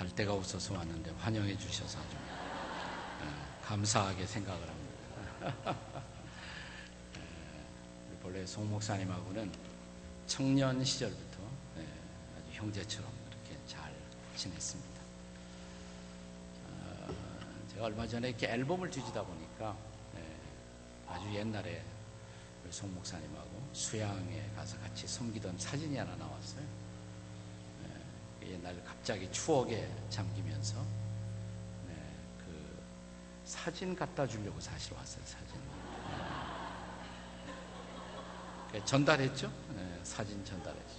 갈 데가 없어서 왔는데 환영해 주셔서 아주 감사하게 생각을 합니다. 본래 송 목사님하고는 청년 시절부터 아주 형제처럼 이렇게 잘 지냈습니다. 제가 얼마 전에 이렇게 앨범을 뒤지다 보니까 아주 옛날에 송 목사님하고 수양에 가서 같이 섬기던 사진이 하나 나왔어요. 옛날 갑자기 추억에 잠기면서 그 사진 갖다 주려고 사실 왔어요. 사진 전달했죠. 사진 전달했죠.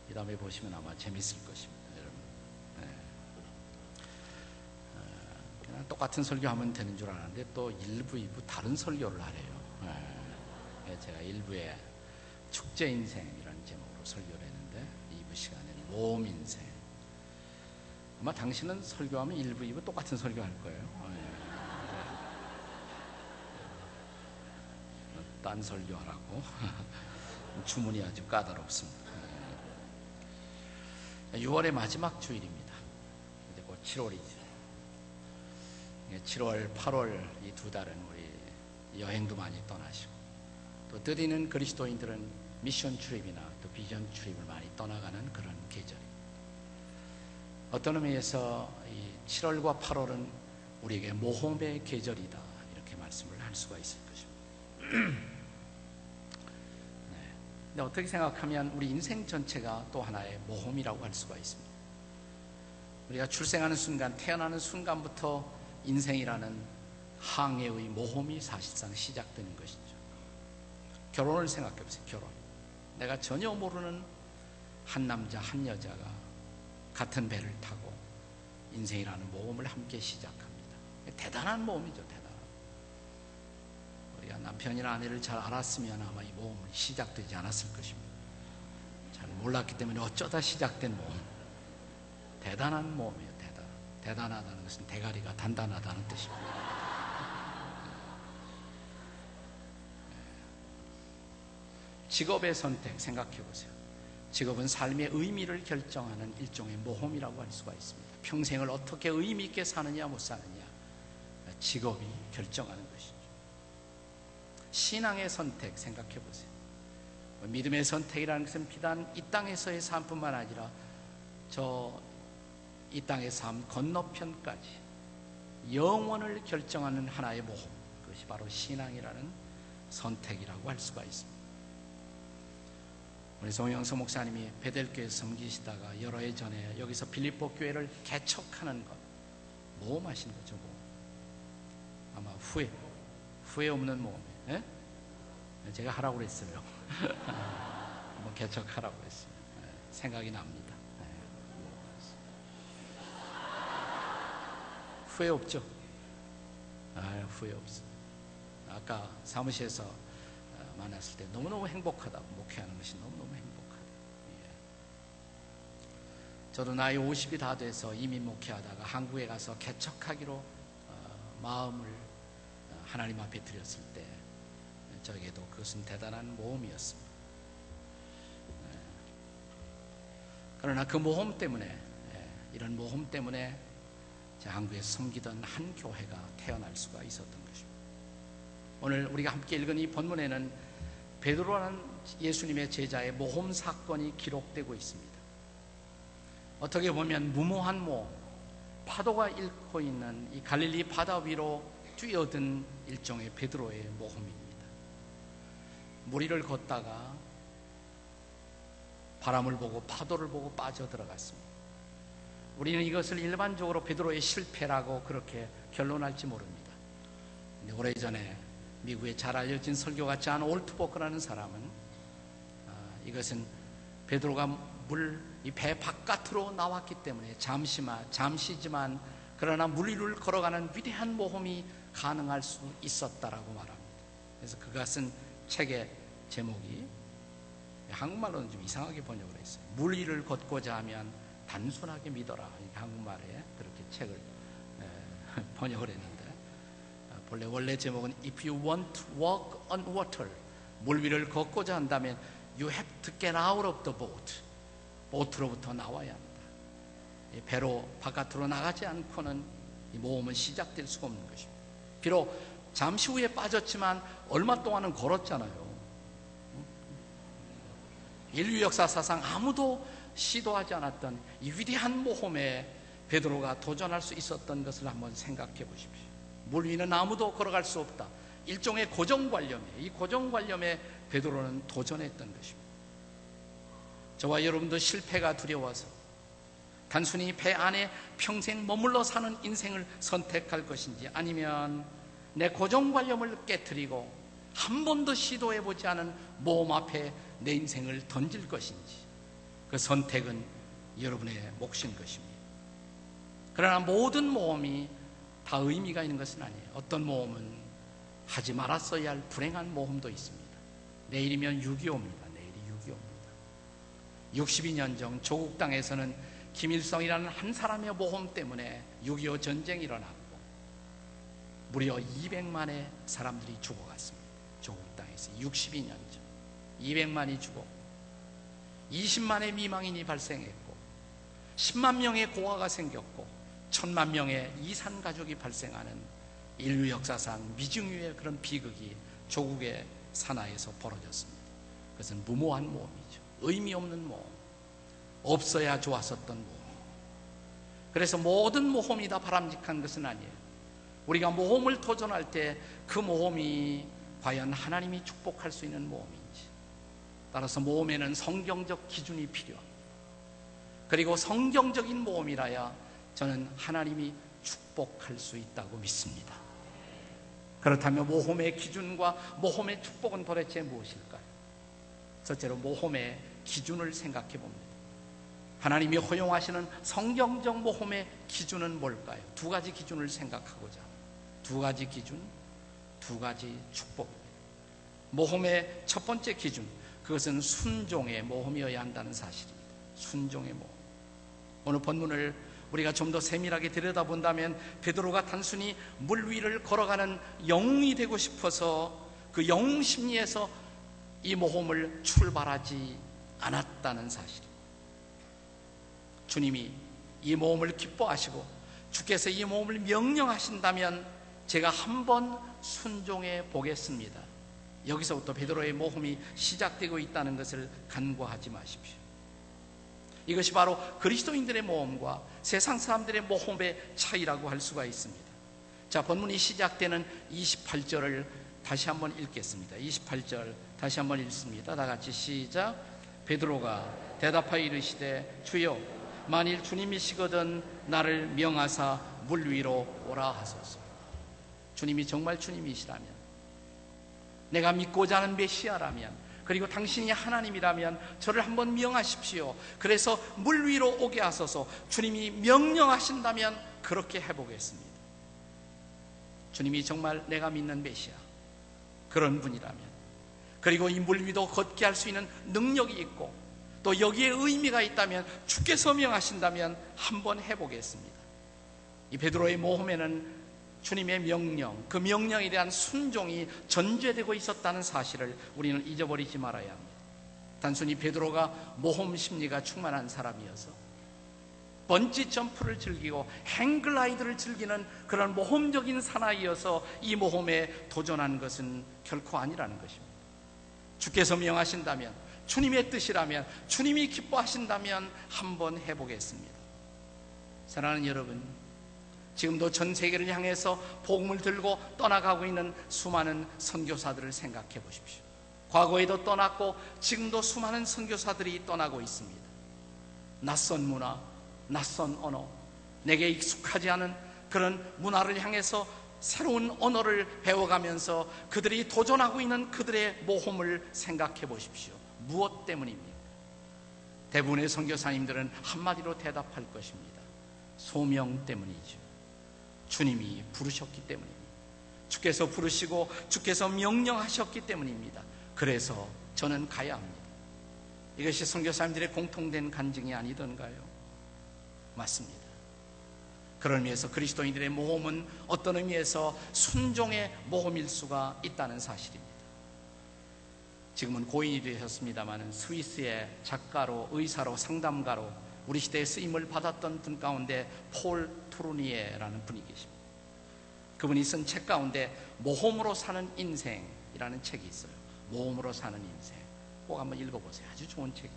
이 다음에 보시면 아마 재밌을 것입니다, 여러분. 그냥 똑같은 설교하면 되는 줄 알았는데 또 1부, 2부 다른 설교를 하래요. 제가 1부에 축제 인생이라는 제목으로 설교를 했는데 2부 시간에는 모험 인생. 아마 당신은 설교하면 1부, 2부 똑같은 설교할 거예요. 딴 설교하라고. 주문이 아주 까다롭습니다. 6월의 마지막 주일입니다. 이제 곧 7월이죠. 7월, 8월 이 두 달은 우리 여행도 많이 떠나시고 또 드리는 그리스도인들은 미션 출입이나 또 비전 출입을 많이 떠나가는 그런 계절입니다. 어떤 의미에서 이 7월과 8월은 우리에게 모험의 계절이다, 이렇게 말씀을 할 수가 있을 것입니다. 근데 어떻게 생각하면 우리 인생 전체가 또 하나의 모험이라고 할 수가 있습니다. 우리가 출생하는 순간, 태어나는 순간부터 인생이라는 항해의 모험이 사실상 시작되는 것이죠. 결혼을 생각해 보세요. 결혼. 내가 전혀 모르는 한 남자 한 여자가 같은 배를 타고 인생이라는 모험을 함께 시작합니다. 대단한 모험이죠. 대단한. 우리가 남편이나 아내를 잘 알았으면 아마 이 모험이 시작되지 않았을 것입니다. 잘 몰랐기 때문에 어쩌다 시작된 모험. 대단한 모험이에요. 대단하다는 것은 대가리가 단단하다는 뜻입니다. 직업의 선택 생각해 보세요. 직업은 삶의 의미를 결정하는 일종의 모험이라고 할 수가 있습니다. 평생을 어떻게 의미 있게 사느냐 못 사느냐, 직업이 결정하는 것이죠. 신앙의 선택 생각해 보세요. 믿음의 선택이라는 것은 비단 이 땅에서의 삶뿐만 아니라 이 땅의 삶 건너편까지 영원을 결정하는 하나의 모험, 그것이 바로 신앙이라는 선택이라고 할 수가 있습니다. 우리 송영서 목사님이 베델교회 섬기시다가 여러 해 전에 여기서 빌립보 교회를 개척하는 것, 모험하신 거죠. 모험. 아마 후회 없는 모험이에요. 제가 하라고 그랬어요. 한번 개척하라고 했어요. 생각이 납니다. 후회 없죠? 후회 없어요. 아까 사무실에서 만났을 때 너무너무 행복하다고, 목회하는 것이 너무너무 행복하다. 저도 나이 50이 다 돼서 이민 목회하다가 한국에 가서 개척하기로 마음을 하나님 앞에 드렸을 때 저에게도 그것은 대단한 모험이었습니다. 그러나 그 모험 때문에, 이런 모험 때문에 한국에서 섬기던 한 교회가 태어날 수가 있었던 것입니다. 오늘 우리가 함께 읽은 이 본문에는 베드로라는 예수님의 제자의 모험 사건이 기록되고 있습니다. 어떻게 보면 무모한 모험, 파도가 앓고 있는 이 갈릴리 바다 위로 뛰어든 일종의 베드로의 모험입니다. 물 위를 걷다가 바람을 보고 파도를 보고 빠져들어갔습니다. 우리는 이것을 일반적으로 베드로의 실패라고 그렇게 결론할지 모릅니다. 근데 오래전에 미국에 잘 알려진 설교가 존 올트버크라는 사람은 이것은 베드로가 이 배 바깥으로 나왔기 때문에 잠시지만 그러나 물 위를 걸어가는 위대한 모험이 가능할 수 있었다라고 말합니다. 그래서 그가 쓴 책의 제목이 한국말로는 좀 이상하게 번역을 했어요. 물 위를 걷고자 하면 단순하게 믿어라. 한국말에 그렇게 책을 번역을 했는데, 원래 제목은 If you want to walk on water, 물 위를 걷고자 한다면 You have to get out of the boat. 보트로부터 나와야 합니다. 배로 바깥으로 나가지 않고는 이 모험은 시작될 수가 없는 것입니다. 비록 잠시 후에 빠졌지만 얼마 동안은 걸었잖아요. 인류 역사 사상 아무도 시도하지 않았던 이 위대한 모험에 베드로가 도전할 수 있었던 것을 한번 생각해 보십시오. 물 위는 아무도 걸어갈 수 없다. 일종의 고정관념에, 이 고정관념에 베드로는 도전했던 것입니다. 저와 여러분도 실패가 두려워서 단순히 배 안에 평생 머물러 사는 인생을 선택할 것인지, 아니면 내 고정관념을 깨트리고 한 번도 시도해보지 않은 모험 앞에 내 인생을 던질 것인지, 그 선택은 여러분의 몫인 것입니다. 그러나 모든 모험이 다 의미가 있는 것은 아니에요. 어떤 모험은 하지 말았어야 할 불행한 모험도 있습니다. 내일이면 6.25입니다. 내일이 6.25입니다. 62년 전 조국 땅에서는 김일성이라는 한 사람의 모험 때문에 6.25 전쟁이 일어났고 무려 200만의 사람들이 죽어갔습니다. 조국 땅에서 62년 전 200만이 죽었고 20만의 미망인이 발생했고 10만 명의 고아가 생겼고 1000만 명의 이산 가족이 발생하는 인류 역사상 미중유의 그런 비극이 조국의 산하에서 벌어졌습니다. 그것은 무모한 모험이죠. 의미 없는 모험, 없어야 좋았었던 모험이에요. 그래서 모든 모험이 다 바람직한 것은 아니에요. 우리가 모험을 도전할 때 그 모험이 과연 하나님이 축복할 수 있는 모험인지, 따라서 모험에는 성경적 기준이 필요합니다. 그리고 성경적인 모험이라야 저는 하나님이 축복할 수 있다고 믿습니다. 그렇다면 모험의 기준과 모험의 축복은 도대체 무엇일까요? 첫째로 모험의 기준을 생각해 봅니다. 하나님이 허용하시는 성경적 모험의 기준은 뭘까요? 두 가지 기준을 생각하고자 합니다. 두 가지 기준, 두 가지 축복입니다. 모험의 첫 번째 기준, 그것은 순종의 모험이어야 한다는 사실입니다. 순종의 모험. 오늘 본문을 우리가 좀 더 세밀하게 들여다본다면 베드로가 단순히 물 위를 걸어가는 영웅이 되고 싶어서 그 영웅 심리에서 이 모험을 출발하지 않았다는 사실입니다. 주님이 이 모험을 기뻐하시고 주께서 이 모험을 명령하신다면 제가 한번 순종해 보겠습니다. 여기서부터 베드로의 모험이 시작되고 있다는 것을 간과하지 마십시오. 이것이 바로 그리스도인들의 모험과 세상 사람들의 모험의 차이라고 할 수가 있습니다. 자, 본문이 시작되는 28절을 다시 한번 읽겠습니다. 28절 다시 한번 읽습니다. 다 같이 시작. 베드로가 대답하여 이르시되 주여, 만일 주님이시거든 나를 명하사 물 위로 오라 하소서. 주님이 정말 주님이시라면, 내가 믿고자 하는 메시아라면, 그리고 당신이 하나님이라면 저를 한번 명하십시오. 그래서 물 위로 오게 하소서. 주님이 명령하신다면 그렇게 해보겠습니다. 주님이 정말 내가 믿는 메시아, 그런 분이라면, 그리고 이 물 위도 걷게 할 수 있는 능력이 있고 또 여기에 의미가 있다면, 주께서 명하신다면 한번 해보겠습니다. 이 베드로의 모험에는 주님의 명령, 그 명령에 대한 순종이 전제되고 있었다는 사실을 우리는 잊어버리지 말아야 합니다. 단순히 베드로가 모험 심리가 충만한 사람이어서 번지 점프를 즐기고 행글라이드를 즐기는 그런 모험적인 사나이여서 이 모험에 도전한 것은 결코 아니라는 것입니다. 주께서 명하신다면, 주님의 뜻이라면, 주님이 기뻐하신다면 한번 해보겠습니다. 사랑하는 여러분, 지금도 전 세계를 향해서 복음을 들고 떠나가고 있는 수많은 선교사들을 생각해 보십시오. 과거에도 떠났고 지금도 수많은 선교사들이 떠나고 있습니다. 낯선 문화, 낯선 언어, 내게 익숙하지 않은 그런 문화를 향해서 새로운 언어를 배워가면서 그들이 도전하고 있는 그들의 모험을 생각해 보십시오. 무엇 때문입니까? 대부분의 선교사님들은 한마디로 대답할 것입니다. 소명 때문이죠. 주님이 부르셨기 때문입니다. 주께서 부르시고 주께서 명령하셨기 때문입니다. 그래서 저는 가야 합니다. 이것이 선교사님들의 공통된 간증이 아니던가요? 맞습니다. 그런 의미에서 그리스도인들의 모험은 어떤 의미에서 순종의 모험일 수가 있다는 사실입니다. 지금은 고인이 되셨습니다만 스위스의 작가로, 의사로, 상담가로 우리 시대에 쓰임을 받았던 분 가운데 폴 투르니에라는 분이 계십니다. 그분이 쓴 책 가운데 모험으로 사는 인생이라는 책이 있어요. 모험으로 사는 인생. 꼭 한번 읽어보세요. 아주 좋은 책.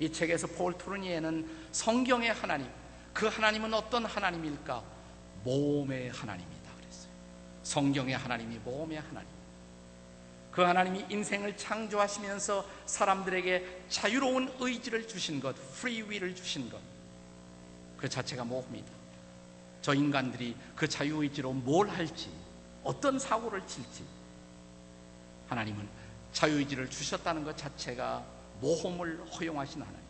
이 책에서 폴 투르니에는 성경의 하나님, 그 하나님은 어떤 하나님일까? 모험의 하나님이다 그랬어요. 성경의 하나님이 모험의 하나님. 그 하나님이 인생을 창조하시면서 사람들에게 자유로운 의지를 주신 것, free will을 주신 것, 그 자체가 모험이다. 저 인간들이 그 자유의지로 뭘 할지, 어떤 사고를 칠지, 하나님은 자유의지를 주셨다는 것 자체가 모험을 허용하신 하나님.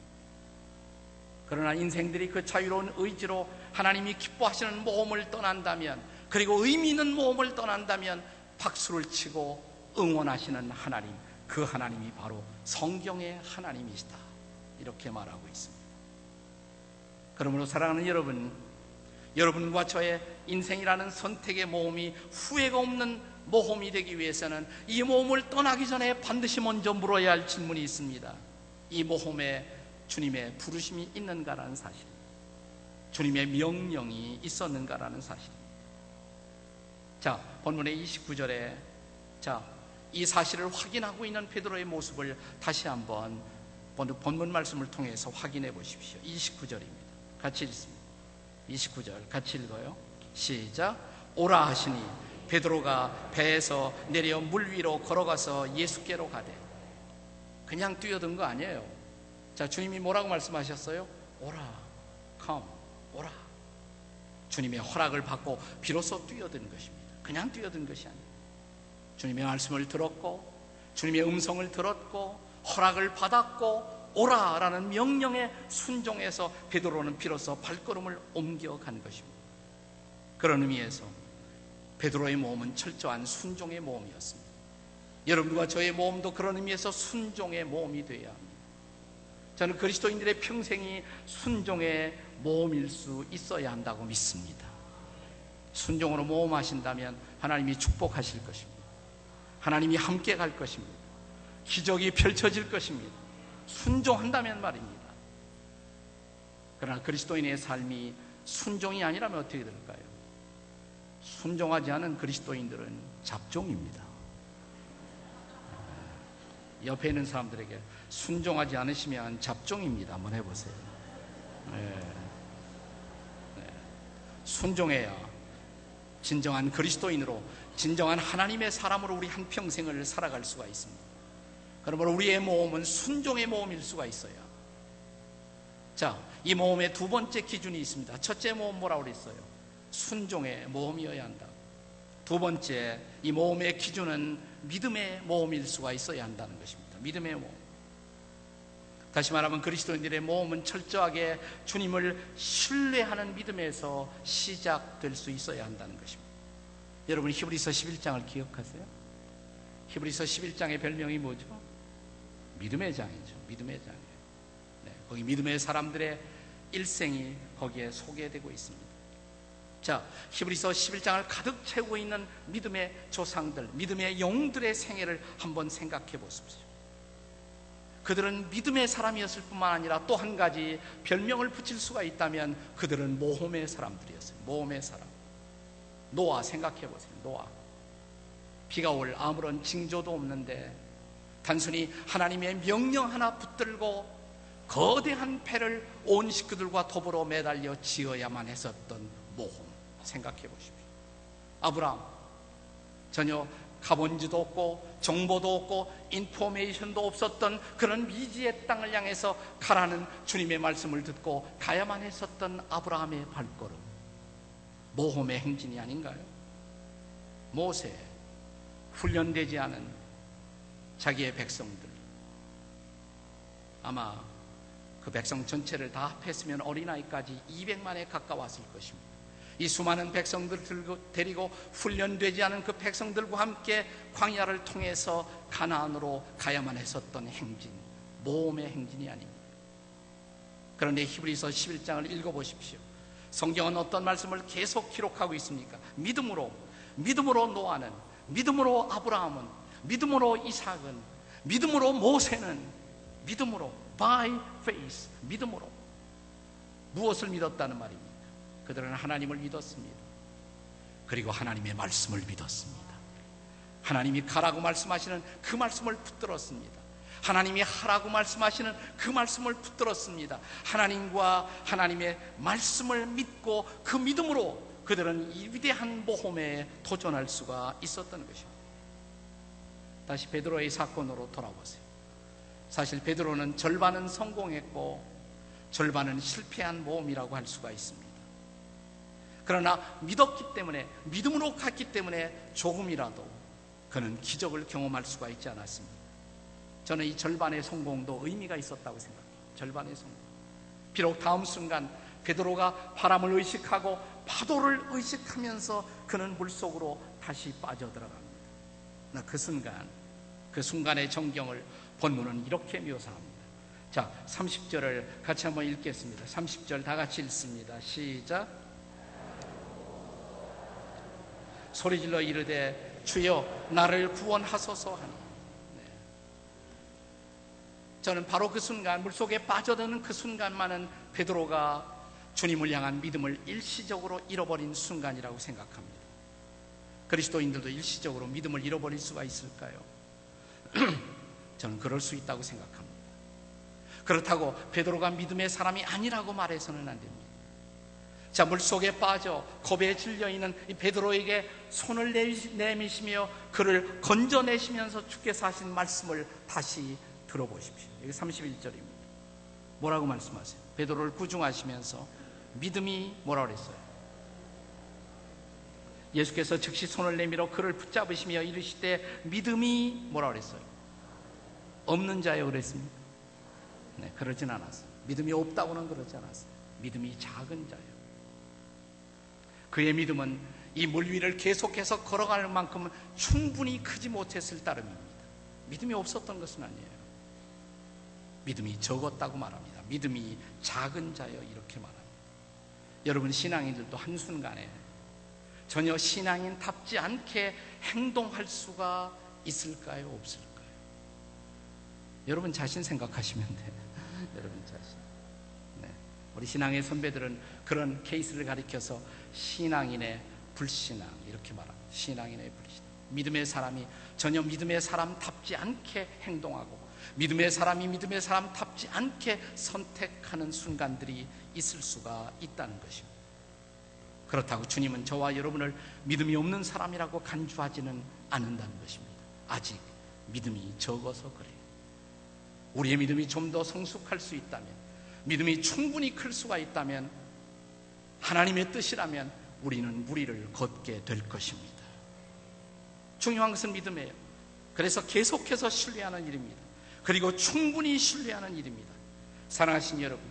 그러나 인생들이 그 자유로운 의지로 하나님이 기뻐하시는 모험을 떠난다면, 그리고 의미 있는 모험을 떠난다면 박수를 치고 응원하시는 하나님, 그 하나님이 바로 성경의 하나님이시다, 이렇게 말하고 있습니다. 그러므로 사랑하는 여러분, 여러분과 저의 인생이라는 선택의 모험이 후회가 없는 모험이 되기 위해서는 이 모험을 떠나기 전에 반드시 먼저 물어야 할 질문이 있습니다. 이 모험에 주님의 부르심이 있는가라는 사실, 주님의 명령이 있었는가라는 사실. 자, 본문의 29절에 이 사실을 확인하고 있는 베드로의 모습을 다시 한번 본문 말씀을 통해서 확인해 보십시오. 29절입니다. 같이 읽습니다. 29절 같이 읽어요. 시작. 오라 하시니 베드로가 배에서 내려 물 위로 걸어가서 예수께로 가되. 그냥 뛰어든 거 아니에요. 자, 주님이 뭐라고 말씀하셨어요? 오라, come, 오라. 주님의 허락을 받고 비로소 뛰어든 것입니다. 그냥 뛰어든 것이 아니에요. 주님의 말씀을 들었고, 주님의 음성을 들었고, 허락을 받았고, 오라라는 명령에 순종해서 베드로는 비로소 발걸음을 옮겨간 것입니다. 그런 의미에서 베드로의 모험은 철저한 순종의 모험이었습니다. 여러분과 저의 모험도 그런 의미에서 순종의 모험이 되어야 합니다. 저는 그리스도인들의 평생이 순종의 모험일 수 있어야 한다고 믿습니다. 순종으로 모험하신다면 하나님이 축복하실 것입니다. 하나님이 함께 갈 것입니다. 기적이 펼쳐질 것입니다. 순종한다면 말입니다. 그러나 그리스도인의 삶이 순종이 아니라면 어떻게 될까요? 순종하지 않은 그리스도인들은 잡종입니다. 옆에 있는 사람들에게 순종하지 않으시면 잡종입니다. 한번 해보세요. 순종해야 진정한 그리스도인으로, 진정한 하나님의 사람으로 우리 한평생을 살아갈 수가 있습니다. 그러므로 우리의 모험은 순종의 모험일 수가 있어요. 자, 이 모험의 두 번째 기준이 있습니다. 첫째 모험 뭐라고 그랬어요? 순종의 모험이어야 한다. 두 번째, 이 모험의 기준은 믿음의 모험일 수가 있어야 한다는 것입니다. 믿음의 모험. 다시 말하면 그리스도인들의 모험은 철저하게 주님을 신뢰하는 믿음에서 시작될 수 있어야 한다는 것입니다. 여러분, 히브리서 11장을 기억하세요? 히브리서 11장의 별명이 뭐죠? 믿음의 장이죠. 믿음의 장이에요. 네, 거기 믿음의 사람들의 일생이 거기에 소개되고 있습니다. 자, 히브리서 11장을 가득 채우고 있는 믿음의 조상들, 믿음의 영들의 생애를 한번 생각해 보십시오. 그들은 믿음의 사람이었을 뿐만 아니라 또 한 가지 별명을 붙일 수가 있다면 그들은 모험의 사람들이었어요. 모험의 사람. 노아 생각해 보세요. 노아. 비가 올 아무런 징조도 없는데 단순히 하나님의 명령 하나 붙들고 거대한 배를 온 식구들과 더불어 매달려 지어야만 했었던 모험 생각해 보십시오. 아브라함, 전혀 가본지도 없고 정보도 없고 인포메이션도 없었던 그런 미지의 땅을 향해서 가라는 주님의 말씀을 듣고 가야만 했었던 아브라함의 발걸음, 모험의 행진이 아닌가요? 모세, 훈련되지 않은 자기의 백성들, 아마 그 백성 전체를 다 합했으면 어린아이까지 200만에 가까웠을 것입니다. 이 수많은 백성들을 데리고 훈련되지 않은 그 백성들과 함께 광야를 통해서 가나안으로 가야만 했었던 행진, 모험의 행진이 아닙니다. 그런데 히브리서 11장을 읽어보십시오. 성경은 어떤 말씀을 계속 기록하고 있습니까? 믿음으로 노아는, 믿음으로 아브라함은, 믿음으로 이삭은, 믿음으로 모세는, 믿음으로 by faith, 믿음으로 무엇을 믿었다는 말입니까? 그들은 하나님을 믿었습니다. 그리고 하나님의 말씀을 믿었습니다. 하나님이 가라고 말씀하시는 그 말씀을 붙들었습니다. 하나님이 하라고 말씀하시는 그 말씀을 붙들었습니다. 하나님과 하나님의 말씀을 믿고 그 믿음으로 그들은 이 위대한 모험에 도전할 수가 있었던 것입니다. 다시 베드로의 사건으로 돌아보세요. 사실 베드로는 절반은 성공했고 절반은 실패한 모험이라고 할 수가 있습니다. 그러나 믿었기 때문에, 믿음으로 갔기 때문에 조금이라도 그는 기적을 경험할 수가 있지 않았습니다. 저는 이 절반의 성공도 의미가 있었다고 생각합니다. 절반의 성공. 비록 다음 순간 베드로가 바람을 의식하고 파도를 의식하면서 그는 물속으로 다시 빠져들어갑니다. 그 순간의 정경을 본문은 이렇게 묘사합니다. 자, 30절을 같이 한번 읽겠습니다. 30절 다 같이 읽습니다. 시작. 소리질러 이르되 주여 나를 구원하소서 하니. 저는 바로 그 순간, 물속에 빠져드는 그 순간만은 베드로가 주님을 향한 믿음을 일시적으로 잃어버린 순간이라고 생각합니다. 그리스도인들도 일시적으로 믿음을 잃어버릴 수가 있을까요? 저는 그럴 수 있다고 생각합니다. 그렇다고 베드로가 믿음의 사람이 아니라고 말해서는 안 됩니다. 자, 물속에 빠져 겁에 질려있는 이 베드로에게 손을 내미시며 그를 건져내시면서 주께서 하신 말씀을 다시 들어보십시오. 여기 31절입니다. 뭐라고 말씀하세요? 베드로를 구중하시면서 믿음이 뭐라고 그랬어요? 예수께서 즉시 손을 내밀어 그를 붙잡으시며 이르시되 믿음이 뭐라고 그랬어요? 없는 자여 그랬습니까? 네, 그러진 않았어요. 믿음이 없다고는 그러지 않았어요. 믿음이 작은 자요. 그의 믿음은 이 물 위를 계속해서 걸어갈 만큼은 충분히 크지 못했을 따름입니다. 믿음이 없었던 것은 아니에요. 믿음이 적었다고 말합니다. 믿음이 작은 자여 이렇게 말합니다. 여러분, 신앙인들도 한순간에 전혀 신앙인답지 않게 행동할 수가 있을까요? 없을까요? 여러분 자신 생각하시면 돼요. 여러분 자신. 네. 우리 신앙의 선배들은 그런 케이스를 가리켜서 신앙인의 불신앙 이렇게 말합니다. 신앙인의 불신앙. 믿음의 사람이 전혀 믿음의 사람답지 않게 행동하고 믿음의 사람이 믿음의 사람답지 않게 선택하는 순간들이 있을 수가 있다는 것입니다. 그렇다고 주님은 저와 여러분을 믿음이 없는 사람이라고 간주하지는 않는다는 것입니다. 아직 믿음이 적어서 그래요. 우리의 믿음이 좀 더 성숙할 수 있다면, 믿음이 충분히 클 수가 있다면, 하나님의 뜻이라면 우리는 무리를 걷게 될 것입니다. 중요한 것은 믿음이에요. 그래서 계속해서 신뢰하는 일입니다. 그리고 충분히 신뢰하는 일입니다. 사랑하신 여러분,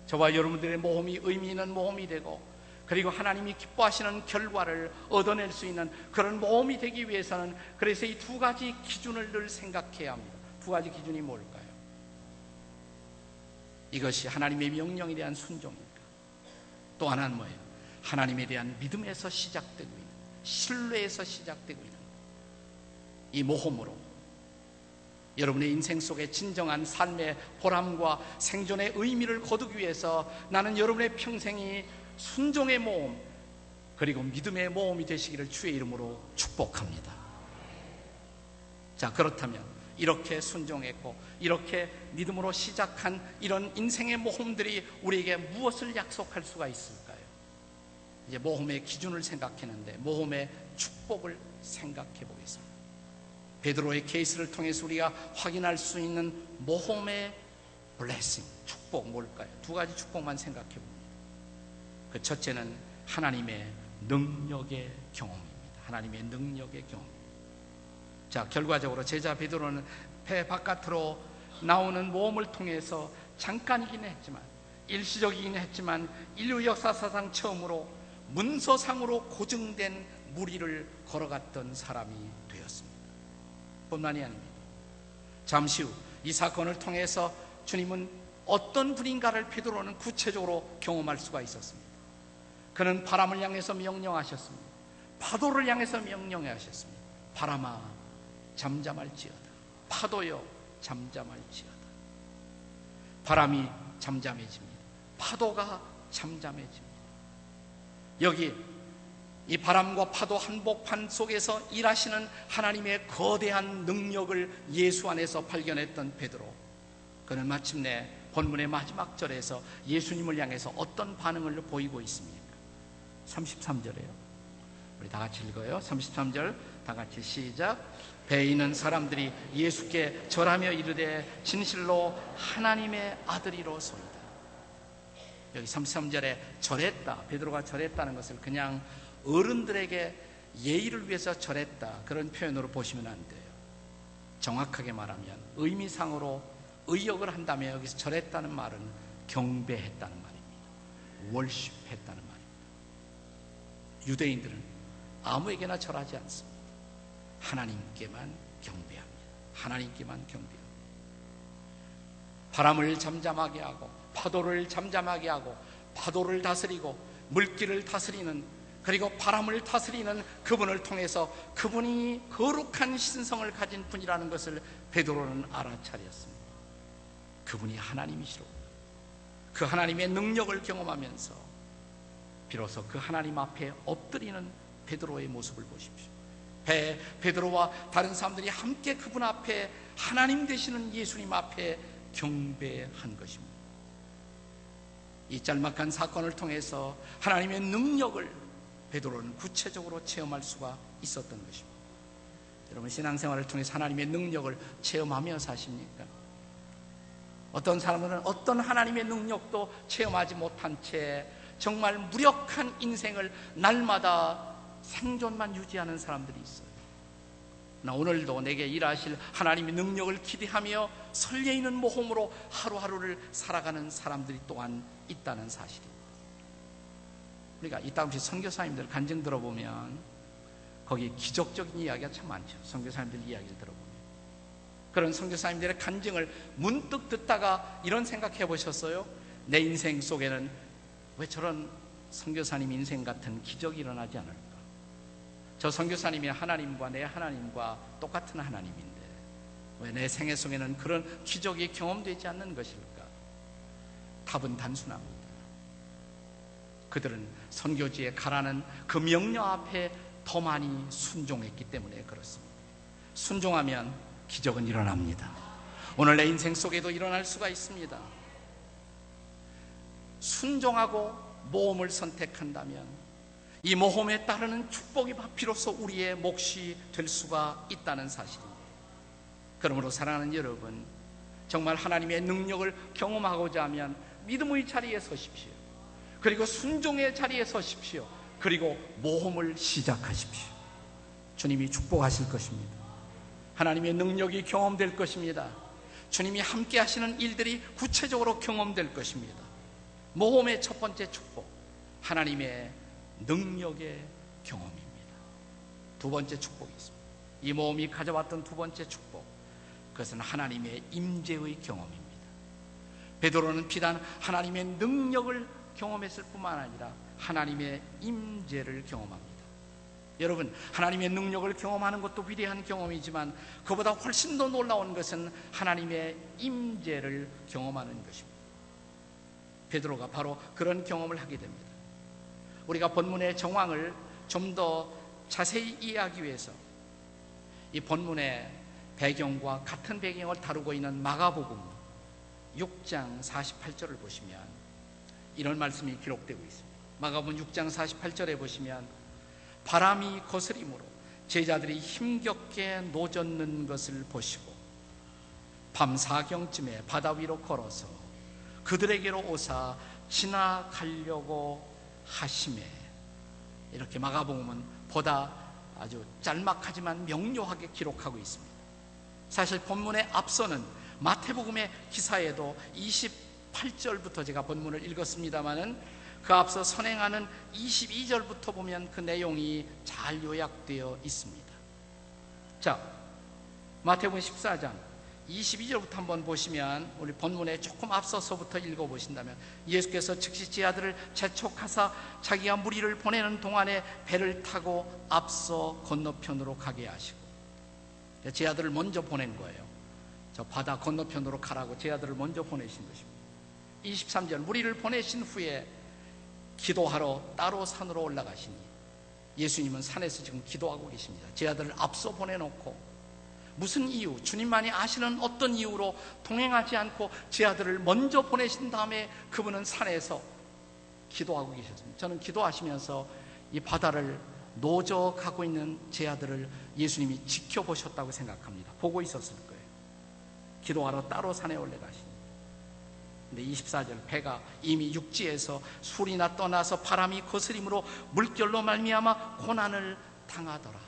저와 여러분들의 모험이 의미 있는 모험이 되고 그리고 하나님이 기뻐하시는 결과를 얻어낼 수 있는 그런 모험이 되기 위해서는 그래서 이 두 가지 기준을 늘 생각해야 합니다. 두 가지 기준이 뭘까요? 이것이 하나님의 명령에 대한 순종입니까? 또 하나는 뭐예요? 하나님에 대한 믿음에서 시작되고 있는, 신뢰에서 시작되고 있는 이 모험으로 여러분의 인생 속에 진정한 삶의 보람과 생존의 의미를 거두기 위해서 나는 여러분의 평생이 순종의 모험 그리고 믿음의 모험이 되시기를 주의 이름으로 축복합니다. 자, 그렇다면 이렇게 순종했고 이렇게 믿음으로 시작한 이런 인생의 모험들이 우리에게 무엇을 약속할 수가 있을까요? 이제 모험의 기준을 생각했는데 모험의 축복을 생각해 보겠습니다. 베드로의 케이스를 통해서 우리가 확인할 수 있는 모험의 블레싱, 축복 뭘까요? 두 가지 축복만 생각해 봅니다. 그 첫째는 하나님의 능력의 경험입니다. 하나님의 능력의 경험. 자, 결과적으로 제자 베드로는 배 바깥으로 나오는 모험을 통해서 잠깐이긴 했지만, 일시적이긴 했지만 인류 역사사상 처음으로 문서상으로 고증된 무리를 걸어갔던 사람이 되었습니다. 뿐만이 아닙니다. 잠시 후 이 사건을 통해서 주님은 어떤 분인가를 베드로는 구체적으로 경험할 수가 있었습니다. 그는 바람을 향해서 명령하셨습니다. 파도를 향해서 명령하셨습니다. 바람아 잠잠할지어다. 파도여 잠잠할지어다. 바람이 잠잠해집니다. 파도가 잠잠해집니다. 여기 이 바람과 파도 한복판 속에서 일하시는 하나님의 거대한 능력을 예수 안에서 발견했던 베드로, 그는 마침내 본문의 마지막 절에서 예수님을 향해서 어떤 반응을 보이고 있습니까? 33절이에요. 우리 다 같이 읽어요. 33절 다 같이 시작. 배에 있는 사람들이 예수께 절하며 이르되 진실로 하나님의 아들이로소이다. 여기 33절에 절했다, 베드로가 절했다는 것을 그냥 어른들에게 예의를 위해서 절했다, 그런 표현으로 보시면 안 돼요. 정확하게 말하면 의미상으로 의역을 한다면 여기서 절했다는 말은 경배했다는 말입니다. 월십했다는 말입니다. 유대인들은 아무에게나 절하지 않습니다. 하나님께만 경배합니다. 하나님께만 경배합니다. 바람을 잠잠하게 하고 파도를 잠잠하게 하고 파도를 다스리고 물길을 다스리는, 그리고 바람을 다스리는 그분을 통해서 그분이 거룩한 신성을 가진 분이라는 것을 베드로는 알아차렸습니다. 그분이 하나님이시로 그 하나님의 능력을 경험하면서 비로소 그 하나님 앞에 엎드리는 베드로의 모습을 보십시오. 베드로와 다른 사람들이 함께 그분 앞에, 하나님 되시는 예수님 앞에 경배한 것입니다. 이 짤막한 사건을 통해서 하나님의 능력을 베드로는 구체적으로 체험할 수가 있었던 것입니다. 여러분, 신앙생활을 통해서 하나님의 능력을 체험하며 사십니까? 어떤 사람들은 어떤 하나님의 능력도 체험하지 못한 채 정말 무력한 인생을 날마다 생존만 유지하는 사람들이 있어요. 나 오늘도 내게 일하실 하나님의 능력을 기대하며 설레이는 모험으로 하루하루를 살아가는 사람들이 또한 있다는 사실입니다. 우리가 이따금씩 선교사님들 간증 들어보면 거기 기적적인 이야기가 참 많죠. 선교사님들 이야기를 들어보면 그런 선교사님들의 간증을 문득 듣다가 이런 생각해 보셨어요? 내 인생 속에는 왜 저런 선교사님 인생 같은 기적이 일어나지 않을까? 저 선교사님이 하나님과 내 하나님과 똑같은 하나님인데 왜 내 생애 속에는 그런 기적이 경험되지 않는 것일까? 답은 단순합니다. 그들은 선교지에 가라는 그 명령 앞에 더 많이 순종했기 때문에 그렇습니다. 순종하면 기적은 일어납니다. 오늘 내 인생 속에도 일어날 수가 있습니다. 순종하고 모험을 선택한다면 이 모험에 따르는 축복이 비로소 우리의 몫이 될 수가 있다는 사실입니다. 그러므로 사랑하는 여러분, 정말 하나님의 능력을 경험하고자 하면 믿음의 자리에 서십시오. 그리고 순종의 자리에 서십시오. 그리고 모험을 시작하십시오. 주님이 축복하실 것입니다. 하나님의 능력이 경험될 것입니다. 주님이 함께 하시는 일들이 구체적으로 경험될 것입니다. 모험의 첫 번째 축복, 하나님의 능력의 경험입니다. 두 번째 축복이 있습니다. 이 모험이 가져왔던 두 번째 축복, 그것은 하나님의 임재의 경험입니다. 베드로는 비단 하나님의 능력을 경험했을 뿐만 아니라 하나님의 임재를 경험합니다. 여러분, 하나님의 능력을 경험하는 것도 위대한 경험이지만 그보다 훨씬 더 놀라운 것은 하나님의 임재를 경험하는 것입니다. 베드로가 바로 그런 경험을 하게 됩니다. 우리가 본문의 정황을 좀 더 자세히 이해하기 위해서 이 본문의 배경과 같은 배경을 다루고 있는 마가복음 6장 48절을 보시면 이런 말씀이 기록되고 있습니다. 마가복음 6장 48절에 보시면 바람이 거스림으로 제자들이 힘겹게 노젓는 것을 보시고 밤 4경쯤에 바다 위로 걸어서 그들에게로 오사 지나가려고 하심에, 이렇게 마가복음은 보다 아주 짤막하지만 명료하게 기록하고 있습니다. 사실 본문의 앞서는 마태복음의 기사에도 28절부터 제가 본문을 읽었습니다마는 그 앞서 선행하는 22절부터 보면 그 내용이 잘 요약되어 있습니다. 자, 마태복음 14장 22절부터 한번 보시면 우리 본문에 조금 앞서서부터 읽어보신다면 예수께서 즉시 제 아들을 재촉하사 자기가 무리를 보내는 동안에 배를 타고 앞서 건너편으로 가게 하시고, 제 아들을 먼저 보낸 거예요. 저 바다 건너편으로 가라고 제 아들을 먼저 보내신 것입니다. 23절, 무리를 보내신 후에 기도하러 따로 산으로 올라가시니 예수님은 산에서 지금 기도하고 계십니다. 제 아들을 앞서 보내놓고 무슨 이유, 주님만이 아시는 어떤 이유로 동행하지 않고 제 아들을 먼저 보내신 다음에 그분은 산에서 기도하고 계셨습니다. 저는 기도하시면서 이 바다를 노저 가고 있는 제 아들을 예수님이 지켜보셨다고 생각합니다. 보고 있었을 거예요. 기도하러 따로 산에 올라가시니. 근데 24절, 배가 이미 육지에서 술이나 떠나서 바람이 거스림으로 물결로 말미암아 고난을 당하더라.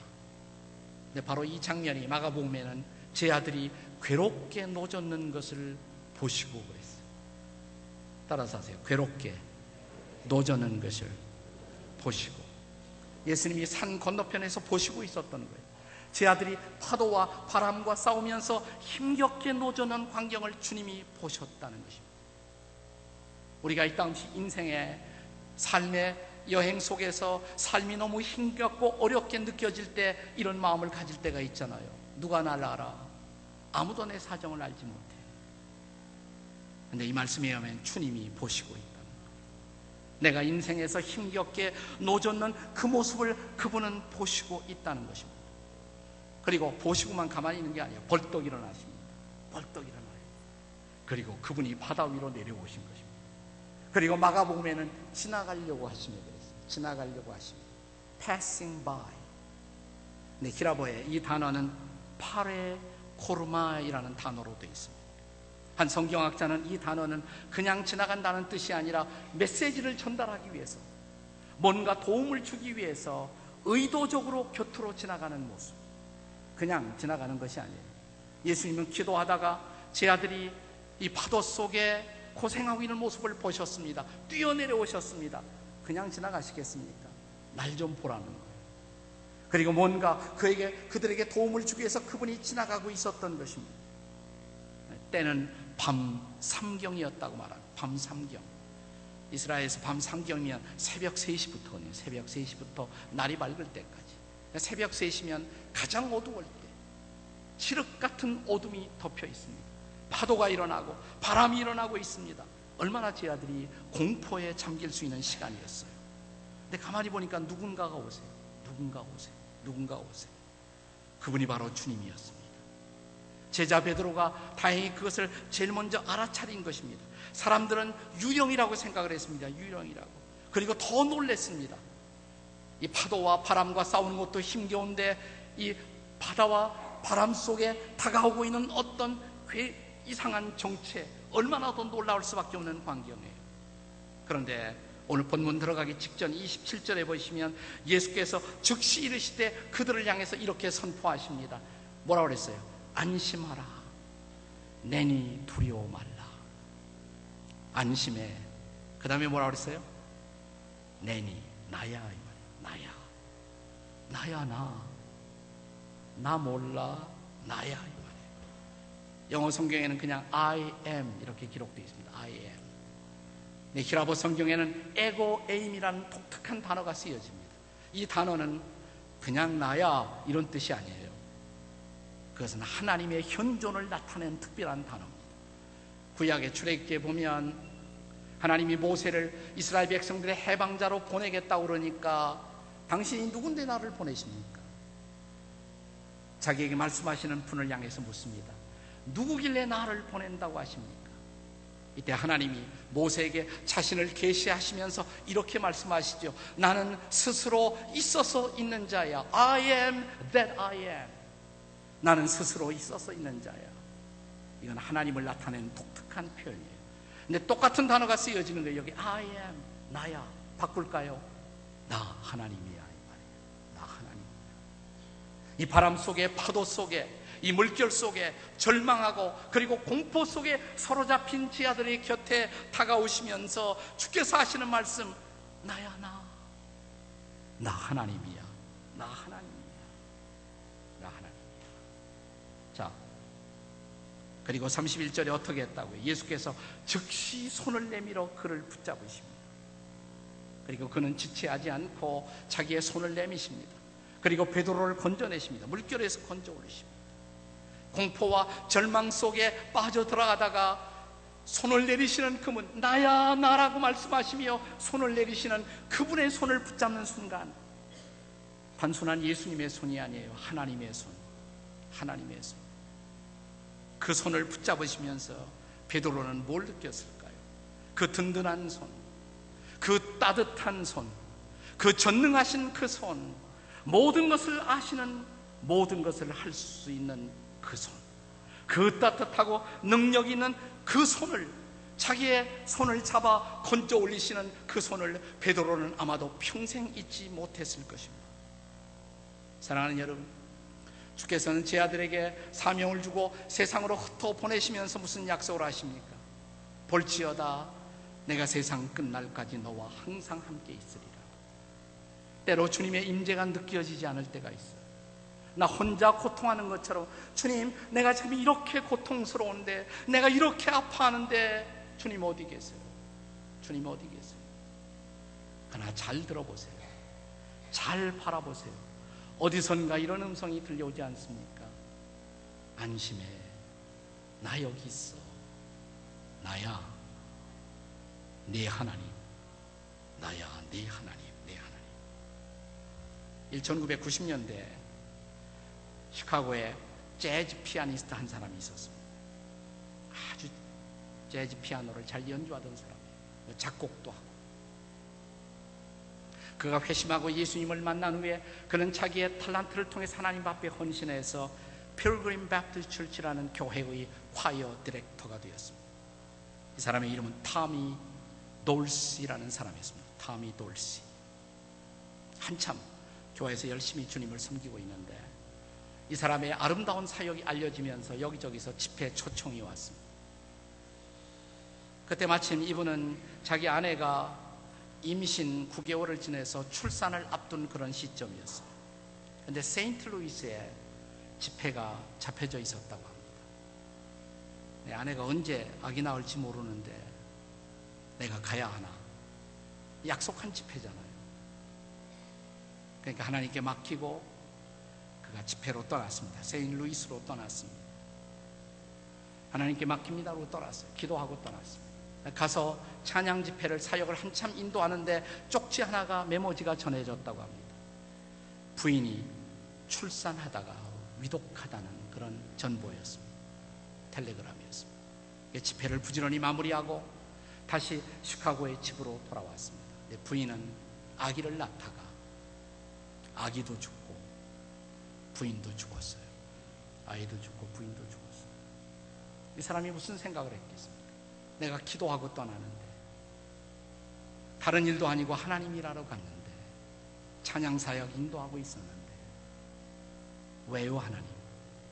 근데 바로 이 장면이 마가복음에는 제 아들이 괴롭게 노젓는 것을 보시고 그랬어요. 따라서 하세요. 괴롭게 노젓는 것을 보시고. 예수님이 산 건너편에서 보시고 있었던 거예요. 제 아들이 파도와 바람과 싸우면서 힘겹게 노젓는 광경을 주님이 보셨다는 것입니다. 우리가 이 당시 인생의 삶의 여행 속에서 삶이 너무 힘겹고 어렵게 느껴질 때 이런 마음을 가질 때가 있잖아요. 누가 날 알아? 아무도 내 사정을 알지 못해. 근데 이 말씀에 의하면 주님이 보시고 있다는 거예요. 내가 인생에서 힘겹게 노젓는 그 모습을 그분은 보시고 있다는 것입니다. 그리고 보시고만 가만히 있는 게 아니에요. 벌떡 일어나십니다. 벌떡 일어나요. 그리고 그분이 바다 위로 내려오신 것입니다. 그리고 마가복음에는 지나가려고 하시며 그랬어요. 지나가려고 하십니다. passing by. 네, 히라보의 이 단어는 파레 코르마이라는 단어로 되어 있습니다. 한 성경학자는 이 단어는 그냥 지나간다는 뜻이 아니라 메시지를 전달하기 위해서, 뭔가 도움을 주기 위해서 의도적으로 곁으로 지나가는 모습, 그냥 지나가는 것이 아니에요. 예수님은 기도하다가 제 아들이 이 파도 속에 고생하고 있는 모습을 보셨습니다. 뛰어내려오셨습니다. 그냥 지나가시겠습니까? 날 좀 보라는 거예요. 그리고 뭔가 그들에게 도움을 주기 위해서 그분이 지나가고 있었던 것입니다. 때는 밤 삼경이었다고 말합니다. 밤 삼경. 이스라엘에서 밤 삼경이면 새벽 3시부터거든요. 새벽 3시부터 날이 밝을 때까지. 새벽 3시면 가장 어두울 때, 칠흑 같은 어둠이 덮여 있습니다. 파도가 일어나고 바람이 일어나고 있습니다. 얼마나 제 아들이 공포에 잠길 수 있는 시간이었어요. 근데 가만히 보니까 누군가가 오세요. 누군가 오세요. 그분이 바로 주님이었습니다. 제자 베드로가 다행히 그것을 제일 먼저 알아차린 것입니다. 사람들은 유령이라고 생각을 했습니다. 유령이라고. 그리고 더 놀랐습니다. 이 파도와 바람과 싸우는 것도 힘겨운데 이 바다와 바람 속에 다가오고 있는 어떤 이상한 정체, 얼마나 더 놀라울 수밖에 없는 광경이에요. 그런데 오늘 본문 들어가기 직전 27절에 보시면 예수께서 즉시 이르시되 그들을 향해서 이렇게 선포하십니다. 뭐라고 그랬어요? 안심하라, 내니 두려워 말라. 안심해. 그 다음에 뭐라고 그랬어요? 내니, 나야. 나 몰라, 나야. 영어 성경에는 그냥 I am 이렇게 기록되어 있습니다. I am. 네, 히라보 성경에는 에고 에임이라는 독특한 단어가 쓰여집니다. 이 단어는 그냥 나야 이런 뜻이 아니에요. 그것은 하나님의 현존을 나타내는 특별한 단어입니다. 구약의 출애굽기에 보면 하나님이 모세를 이스라엘 백성들의 해방자로 보내겠다고 그러니까 당신이 누군데 나를 보내십니까? 자기에게 말씀하시는 분을 향해서 묻습니다. 누구길래 나를 보낸다고 하십니까? 이때 하나님이 모세에게 자신을 계시하시면서 이렇게 말씀하시죠. 나는 스스로 있어서 있는 자야. I am that I am. 나는 스스로 있어서 있는 자야. 이건 하나님을 나타내는 독특한 표현이에요. 근데 똑같은 단어가 쓰여지는 거예요. 여기 I am, 나야. 바꿀까요? 나 하나님이야. 이 말이에요. 나 하나님이야. 이 바람 속에, 파도 속에, 이 물결 속에 절망하고 그리고 공포 속에 사로잡힌 제 아들의 곁에 다가오시면서 주께서 하시는 말씀, 나야. 나 하나님이야. 나 하나님이야. 자, 그리고 31절에 어떻게 했다고요? 예수께서 즉시 손을 내밀어 그를 붙잡으십니다. 그리고 그는 지체하지 않고 자기의 손을 내미십니다. 그리고 베드로를 건져내십니다. 물결에서 건져 올리십니다. 공포와 절망 속에 빠져 들어가다가 손을 내리시는 그분, 나야 나라고 말씀하시며 손을 내리시는 그분의 손을 붙잡는 순간, 단순한 예수님의 손이 아니에요. 하나님의 손, 하나님의 손. 그 손을 붙잡으시면서 베드로는 뭘 느꼈을까요? 그 든든한 손, 그 따뜻한 손, 그 전능하신 그 손, 모든 것을 아시는, 모든 것을 할 수 있는 그 손, 그 따뜻하고 능력 있는 그 손을, 자기의 손을 잡아 건져 올리시는 그 손을 베드로는 아마도 평생 잊지 못했을 것입니다. 사랑하는 여러분, 주께서는 제 아들에게 사명을 주고 세상으로 흩어 보내시면서 무슨 약속을 하십니까? 볼지어다 내가 세상 끝날까지 너와 항상 함께 있으리라. 때로 주님의 임재가 느껴지지 않을 때가 있어요. 나 혼자 고통하는 것처럼, 주님 내가 지금 이렇게 고통스러운데, 내가 이렇게 아파하는데 주님 어디 계세요? 주님 어디 계세요? 그러나 잘 들어보세요. 잘 바라보세요. 어디선가 이런 음성이 들려오지 않습니까? 안심해, 나 여기 있어. 나야 네 하나님, 나야 네 하나님, 네 하나님. 1990년대 시카고에 재즈 피아니스트 한 사람이 있었습니다. 아주 재즈 피아노를 잘 연주하던 사람이에요. 작곡도 하고. 그가 회심하고 예수님을 만난 후에 그는 자기의 탤런트를 통해 하나님 앞에 헌신해서 필그림 배프티스트 처치라는 교회의 화이어 디렉터가 되었습니다. 이 사람의 이름은 타미 돌시라는 사람이었습니다. 타미 돌시. 한참 교회에서 열심히 주님을 섬기고 있는데 이 사람의 아름다운 사역이 알려지면서 여기저기서 집회 초청이 왔습니다. 그때 마침 이분은 자기 아내가 임신 9개월을 지내서 출산을 앞둔 그런 시점이었어요. 그런데 세인트루이스에 집회가 잡혀져 있었다고 합니다. 내 아내가 언제 아기 나올지 모르는데 내가 가야 하나? 약속한 집회잖아요. 그러니까 하나님께 맡기고 그가 집회로 떠났습니다. 세인트루이스로 떠났습니다. 하나님께 맡깁니다로 떠났어요. 기도하고 떠났습니다. 가서 찬양 집회를, 사역을 한참 인도하는데 쪽지 하나가, 메모지가 전해졌다고 합니다. 부인이 출산하다가 위독하다는 그런 전보였습니다. 텔레그램이었습니다. 집회를 부지런히 마무리하고 다시 시카고의 집으로 돌아왔습니다. 부인은 아기를 낳다가 아기도 죽고 부인도 죽었어요. 아이도 죽고 부인도 죽었어요. 이 사람이 무슨 생각을 했겠습니까? 내가 기도하고 떠나는데, 다른 일도 아니고 하나님 일하러 갔는데, 찬양사역 인도하고 있었는데, 왜요 하나님?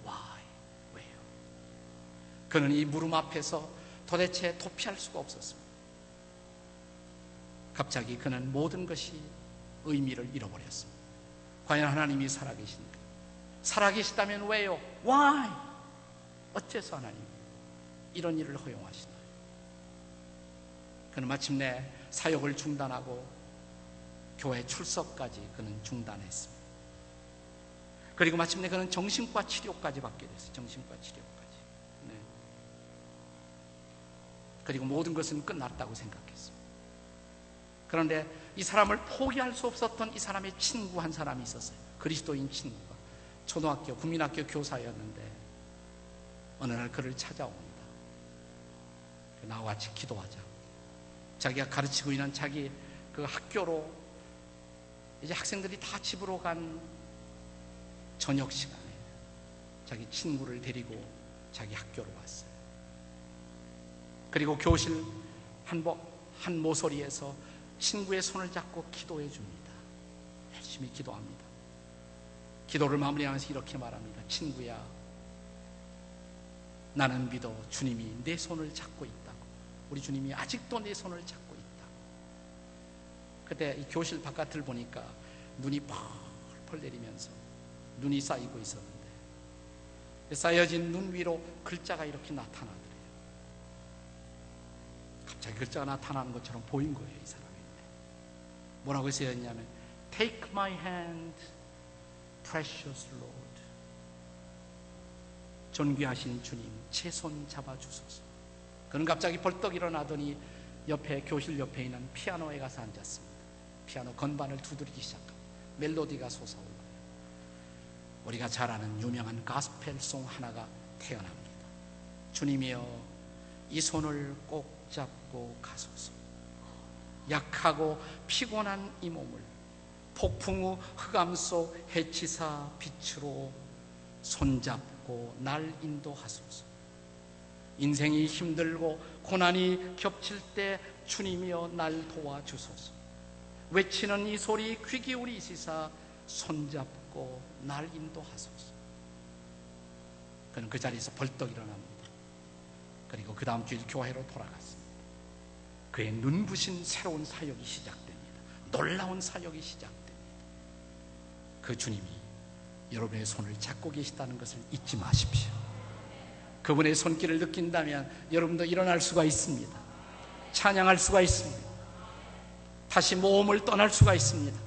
Why? 왜요? 그는 이 물음 앞에서 도대체 도피할 수가 없었습니다. 갑자기 그는 모든 것이 의미를 잃어버렸습니다. 과연 하나님이 살아계신가? 살아계시다면 왜요? Why? 어째서 하나님 이런 일을 허용하시나요? 그는 마침내 사역을 중단하고 교회 출석까지 그는 중단했습니다. 그리고 마침내 그는 정신과 치료까지 받게 됐어요. 정신과 치료까지. 네. 그리고 모든 것은 끝났다고 생각했어요. 그런데 이 사람을 포기할 수 없었던 이 사람의 친구 한 사람이 있었어요. 그리스도인 친구가. 초등학교, 국민학교 교사였는데 어느 날 그를 찾아옵니다. 나와 같이 기도하자. 자기가 가르치고 있는 자기 그 학교로 이제 학생들이 다 집으로 간 저녁 시간에 자기 친구를 데리고 자기 학교로 왔어요. 그리고 교실 한 모서리에서 친구의 손을 잡고 기도해 줍니다. 열심히 기도합니다. 기도를 마무리하면서 이렇게 말합니다. 친구야, 나는 믿어 주님이 내 손을 잡고 있다고. 우리 주님이 아직도 내 손을 잡고 있다. 그때 이 교실 바깥을 보니까 눈이 펄펄 내리면서 눈이 쌓이고 있었는데 쌓여진 눈 위로 글자가 이렇게 나타나더래요. 갑자기 글자가 나타나는 것처럼 보인 거예요. 이 사람이. 뭐라고 쓰였냐면 Take my hand, precious Lord. 존귀하신 주님, 제 손 잡아주소서. 그는 갑자기 벌떡 일어나더니 교실 옆에 있는 피아노에 가서 앉았습니다. 피아노 건반을 두드리기 시작합니다. 멜로디가 솟아올라요. 우리가 잘 아는 유명한 가스펠송 하나가 태어납니다. 주님이여, 이 손을 꼭 잡고 가소서. 약하고 피곤한 이 몸을 폭풍 후 흑암 속 해치사 빛으로 손잡고 날 인도하소서. 인생이 힘들고 고난이 겹칠 때 주님이여 날 도와주소서. 외치는 이 소리 귀 기울이시사 손잡고 날 인도하소서. 그는 그 자리에서 벌떡 일어납니다. 그리고 그 다음 주일 교회로 돌아갔습니다. 그의 눈부신 새로운 사역이 시작됩니다. 놀라운 사역이 시작됩니다. 그 주님이 여러분의 손을 잡고 계시다는 것을 잊지 마십시오. 그분의 손길을 느낀다면 여러분도 일어날 수가 있습니다. 찬양할 수가 있습니다. 다시 모험을 떠날 수가 있습니다.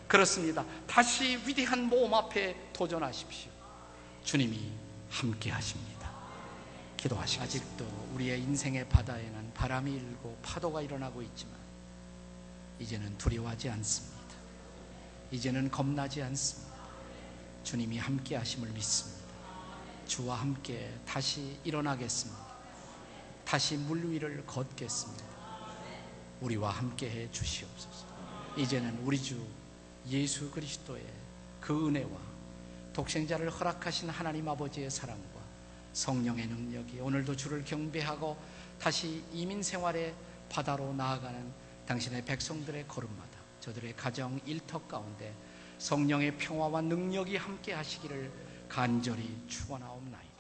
그렇습니다. 다시 위대한 모험 앞에 도전하십시오. 주님이 함께 하십니다. 기도하시겠습니다. 아직도 우리의 인생의 바다에는 바람이 일고 파도가 일어나고 있지만 이제는 두려워하지 않습니다. 이제는 겁나지 않습니다. 주님이 함께 하심을 믿습니다. 주와 함께 다시 일어나겠습니다. 다시 물 위를 걷겠습니다. 우리와 함께 해 주시옵소서. 이제는 우리 주 예수 그리스도의 그 은혜와 독생자를 허락하신 하나님 아버지의 사랑과 성령의 능력이 오늘도 주를 경배하고 다시 이민 생활의 바다로 나아가는 당신의 백성들의 걸음마다 저들의 가정 일터 가운데 성령의 평화와 능력이 함께 하시기를 간절히 축원하옵나이다.